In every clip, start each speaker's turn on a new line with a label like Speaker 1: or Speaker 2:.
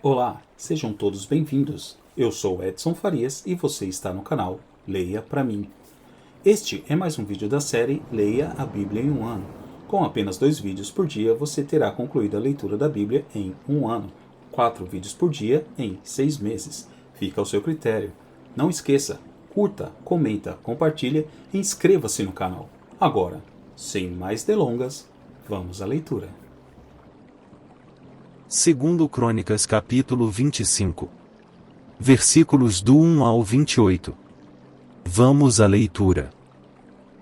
Speaker 1: Olá, sejam todos bem-vindos. Eu sou Edson Farias e você está no canal Leia Pra Mim. Este é mais um vídeo da série Leia a Bíblia em um ano. Com apenas 2 vídeos por dia, você terá concluído a leitura da Bíblia em um ano. 4 vídeos por dia em 6 meses. Fica ao seu critério. Não esqueça, curta, comenta, compartilha e inscreva-se no canal. Agora, sem mais delongas, vamos à leitura.
Speaker 2: Segundo Crônicas capítulo 25. Versículos do 1 ao 28. Vamos à leitura.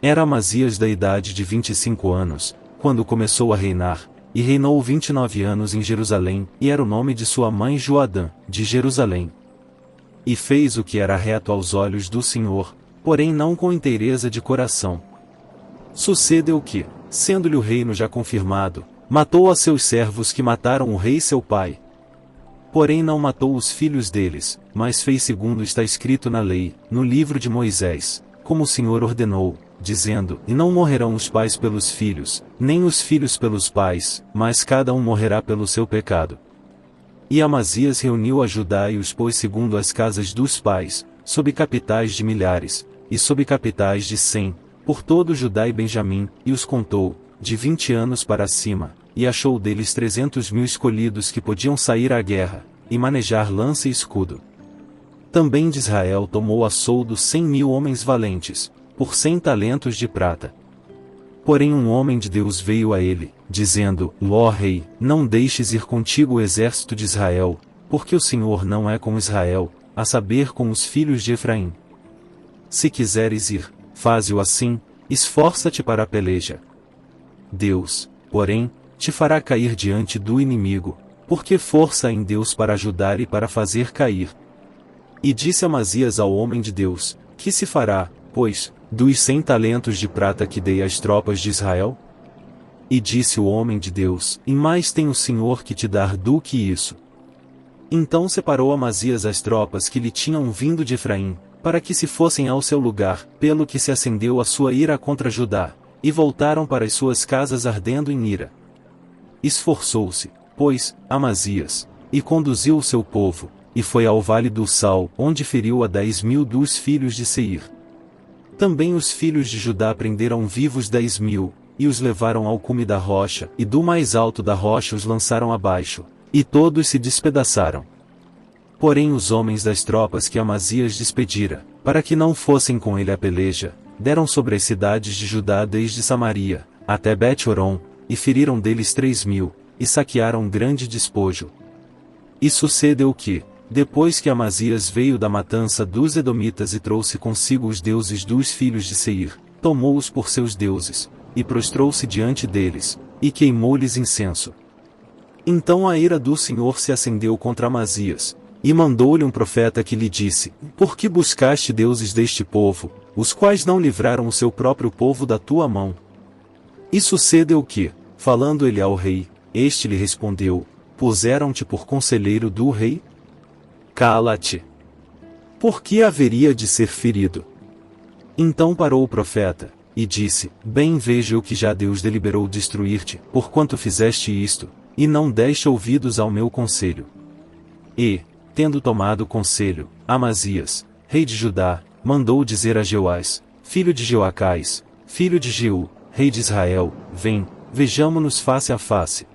Speaker 2: Era Amazias da idade de 25 anos, quando começou a reinar, e reinou 29 anos em Jerusalém, e era o nome de sua mãe Joadã, de Jerusalém. E fez o que era reto aos olhos do Senhor, porém não com inteireza de coração. Sucedeu que, sendo-lhe o reino já confirmado, matou a seus servos que mataram o rei seu pai. Porém não matou os filhos deles, mas fez segundo está escrito na lei, no livro de Moisés, como o Senhor ordenou, dizendo: E não morrerão os pais pelos filhos, nem os filhos pelos pais, mas cada um morrerá pelo seu pecado. E Amazias reuniu a Judá e os pôs segundo as casas dos pais, sob capitais de milhares, e sob capitais de 100, por todo Judá e Benjamim, e os contou, de 20 anos para cima, e achou deles 300.000 escolhidos que podiam sair à guerra, e manejar lança e escudo. Também de Israel tomou a soldo 100.000 homens valentes, por 100 talentos de prata. Porém um homem de Deus veio a ele, dizendo: Ó rei, não deixes ir contigo o exército de Israel, porque o Senhor não é com Israel, a saber com os filhos de Efraim. Se quiseres ir, faze-o assim, esforça-te para a peleja. Deus, porém, te fará cair diante do inimigo, porque força em Deus para ajudar e para fazer cair. E disse Amazias ao homem de Deus: Que se fará, pois, dos 100 talentos de prata que dei às tropas de Israel? E disse o homem de Deus: E mais tem o Senhor que te dar do que isso. Então separou Amazias as tropas que lhe tinham vindo de Efraim, para que se fossem ao seu lugar, pelo que se acendeu a sua ira contra Judá, e voltaram para as suas casas ardendo em ira. Esforçou-se, pois, Amazias, e conduziu o seu povo, e foi ao vale do Sal, onde feriu a 10.000 dos filhos de Seir. Também os filhos de Judá prenderam vivos 10.000, e os levaram ao cume da rocha, e do mais alto da rocha os lançaram abaixo, e todos se despedaçaram. Porém os homens das tropas que Amazias despedira, para que não fossem com ele à peleja, deram sobre as cidades de Judá desde Samaria, até Bet-Horon, e feriram deles 3.000, e saquearam grande despojo. E sucedeu que, depois que Amazias veio da matança dos Edomitas e trouxe consigo os deuses dos filhos de Seir, tomou-os por seus deuses, e prostrou-se diante deles, e queimou-lhes incenso. Então a ira do Senhor se acendeu contra Amazias, e mandou-lhe um profeta que lhe disse: Por que buscaste deuses deste povo, os quais não livraram o seu próprio povo da tua mão? E sucedeu que, falando ele ao rei, este lhe respondeu: Puseram-te por conselheiro do rei? Cala-te! Por que haveria de ser ferido? Então parou o profeta, e disse: Bem vejo que já Deus deliberou destruir-te, porquanto fizeste isto, e não deste ouvidos ao meu conselho. E, tendo tomado conselho, Amazias, rei de Judá, mandou dizer a Jeoás, filho de Joacás, filho de Jeú, rei de Israel: Vem, vejamo-nos face a face.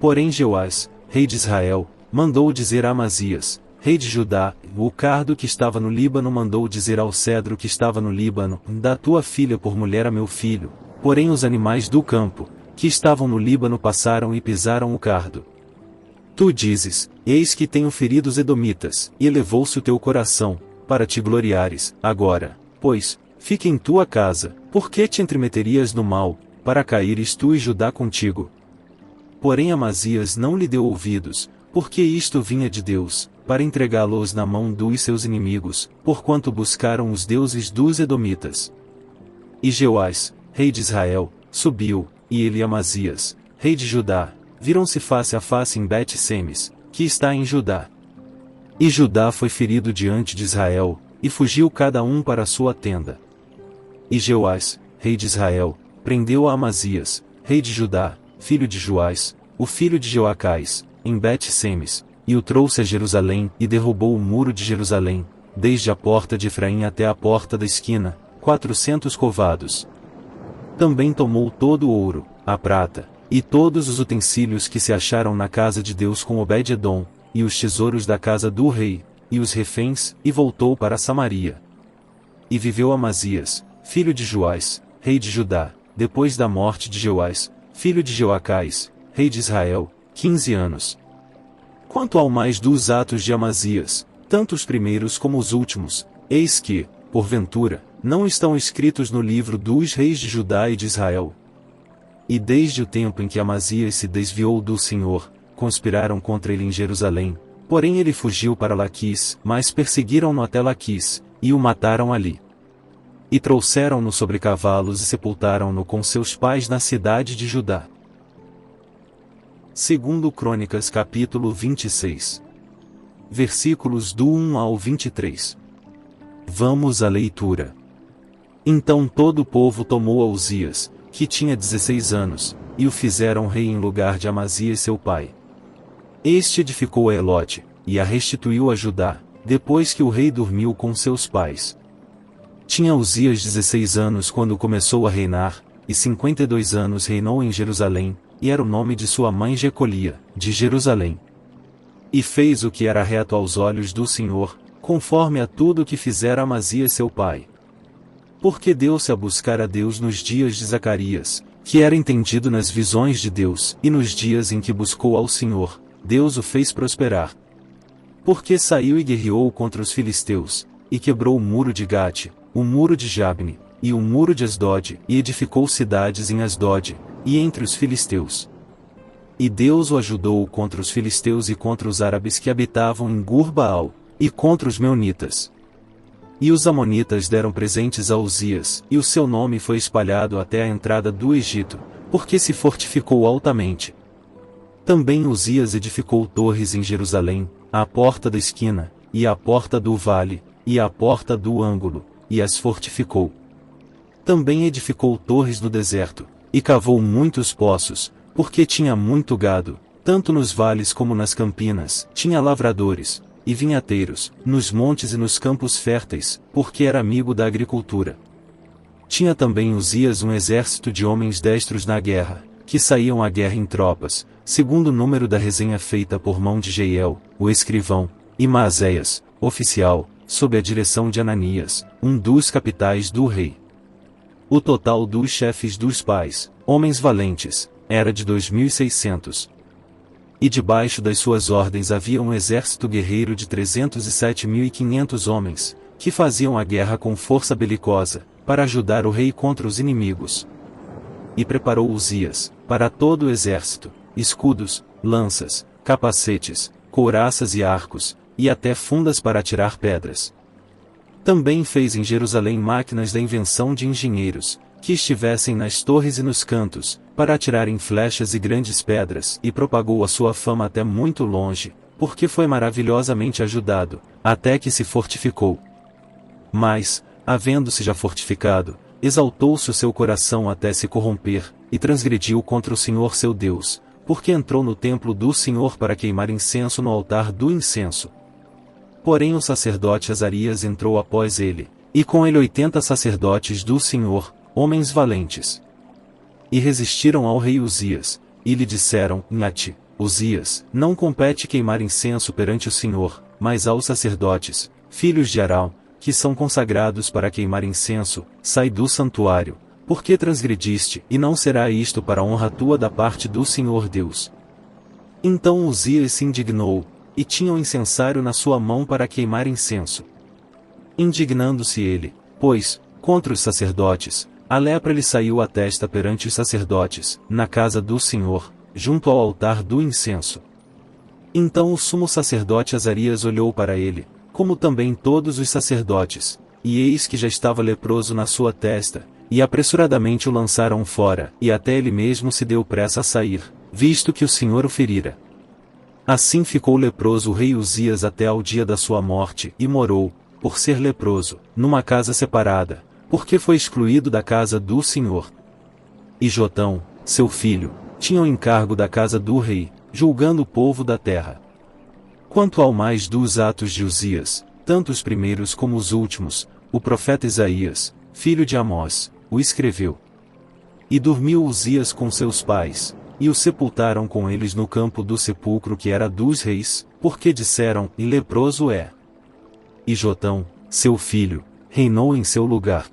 Speaker 2: Porém Jeoás, rei de Israel, mandou dizer a Amazias, rei de Judá: O cardo que estava no Líbano mandou dizer ao cedro que estava no Líbano: Dá tua filha por mulher a meu filho. Porém os animais do campo, que estavam no Líbano passaram e pisaram o cardo. Tu dizes: Eis que tenho ferido os edomitas, e elevou-se o teu coração, para te gloriares. Agora, pois, fica em tua casa, por que te entremeterias no mal, para caíres tu e Judá contigo? Porém Amazias não lhe deu ouvidos, porque isto vinha de Deus, para entregá-los na mão dos seus inimigos, porquanto buscaram os deuses dos edomitas. E Jeoás, rei de Israel, subiu, e ele e Amazias, rei de Judá, viram-se face a face em Bet-Semes, que está em Judá. E Judá foi ferido diante de Israel, e fugiu cada um para a sua tenda. E Jeoás, rei de Israel, prendeu a Amazias, rei de Judá, filho de Joás, o filho de Joacás, em Bet-Semes, e o trouxe a Jerusalém, e derrubou o muro de Jerusalém, desde a porta de Efraim até a porta da esquina, 400 covados. Também tomou todo o ouro, a prata, e todos os utensílios que se acharam na casa de Deus com Obed-edom, e os tesouros da casa do rei, e os reféns, e voltou para Samaria. E viveu Amazias, filho de Joás, rei de Judá, depois da morte de Joás, filho de Joacás, rei de Israel, 15 anos. Quanto ao mais dos atos de Amazias, tanto os primeiros como os últimos, eis que, porventura, não estão escritos no livro dos reis de Judá e de Israel. E desde o tempo em que Amazias se desviou do Senhor, conspiraram contra ele em Jerusalém, porém ele fugiu para Laquis, mas perseguiram-no até Laquis, e o mataram ali. E trouxeram-no sobre cavalos e sepultaram-no com seus pais na cidade de Judá. Segundo Crônicas capítulo 26. Versículos do 1 ao 23. Vamos à leitura. Então todo o povo tomou a Uzias, que tinha 16 anos, e o fizeram rei em lugar de Amazias seu pai. Este edificou a Elote, e a restituiu a Judá, depois que o rei dormiu com seus pais. Tinha Uzias 16 anos quando começou a reinar, e 52 anos reinou em Jerusalém, e era o nome de sua mãe Jecolia, de Jerusalém. E fez o que era reto aos olhos do Senhor, conforme a tudo que fizera Amazias seu pai. Porque deu-se a buscar a Deus nos dias de Zacarias, que era entendido nas visões de Deus, e nos dias em que buscou ao Senhor, Deus o fez prosperar. Porque saiu e guerreou contra os filisteus, e quebrou o muro de Gate, o muro de Jabne, e o muro de Asdod, e edificou cidades em Asdod, e entre os filisteus. E Deus o ajudou contra os filisteus e contra os árabes que habitavam em Gur-Baal, e contra os meunitas. E os amonitas deram presentes a Uzias, e o seu nome foi espalhado até a entrada do Egito, porque se fortificou altamente. Também Uzias edificou torres em Jerusalém, à porta da esquina, e à porta do vale, e à porta do ângulo, e as fortificou. Também edificou torres no deserto, e cavou muitos poços, porque tinha muito gado, tanto nos vales como nas campinas, tinha lavradores e vinhateiros, nos montes e nos campos férteis, porque era amigo da agricultura. Tinha também Uzias um exército de homens destros na guerra, que saíam à guerra em tropas, segundo o número da resenha feita por mão de Jeiel, o escrivão, e Maazéias, oficial, sob a direção de Ananias, um dos capitais do rei. O total dos chefes dos pais, homens valentes, era de 2.600. E debaixo das suas ordens havia um exército guerreiro de 307.500 homens, que faziam a guerra com força belicosa, para ajudar o rei contra os inimigos. E preparou Uzias, para todo o exército, escudos, lanças, capacetes, couraças e arcos, e até fundas para atirar pedras. Também fez em Jerusalém máquinas da invenção de engenheiros, que estivessem nas torres e nos cantos, para atirarem flechas e grandes pedras, e propagou a sua fama até muito longe, porque foi maravilhosamente ajudado, até que se fortificou. Mas, havendo-se já fortificado, exaltou-se o seu coração até se corromper, e transgrediu contra o Senhor seu Deus, porque entrou no templo do Senhor para queimar incenso no altar do incenso. Porém o sacerdote Azarias entrou após ele, e com ele 80 sacerdotes do Senhor, homens valentes. E resistiram ao rei Uzias, e lhe disseram, Nhate, Uzias, não compete queimar incenso perante o Senhor, mas aos sacerdotes, filhos de Arão, que são consagrados para queimar incenso, sai do santuário, porque transgrediste, e não será isto para honra tua da parte do Senhor Deus. Então Uzias se indignou, e tinha o incensário na sua mão para queimar incenso. Indignando-se ele, pois, contra os sacerdotes, a lepra lhe saiu à testa perante os sacerdotes, na casa do Senhor, junto ao altar do incenso. Então o sumo sacerdote Azarias olhou para ele, como também todos os sacerdotes, e eis que já estava leproso na sua testa, e apressuradamente o lançaram fora, e até ele mesmo se deu pressa a sair, visto que o Senhor o ferira. Assim ficou leproso o rei Uzias até ao dia da sua morte, e morou, por ser leproso, numa casa separada, porque foi excluído da casa do Senhor. E Jotão, seu filho, tinha o encargo da casa do rei, julgando o povo da terra. Quanto ao mais dos atos de Uzias, tanto os primeiros como os últimos, o profeta Isaías, filho de Amós, o escreveu. E dormiu Uzias com seus pais, e o sepultaram com eles no campo do sepulcro que era dos reis, porque disseram, e leproso é. E Jotão, seu filho, reinou em seu lugar.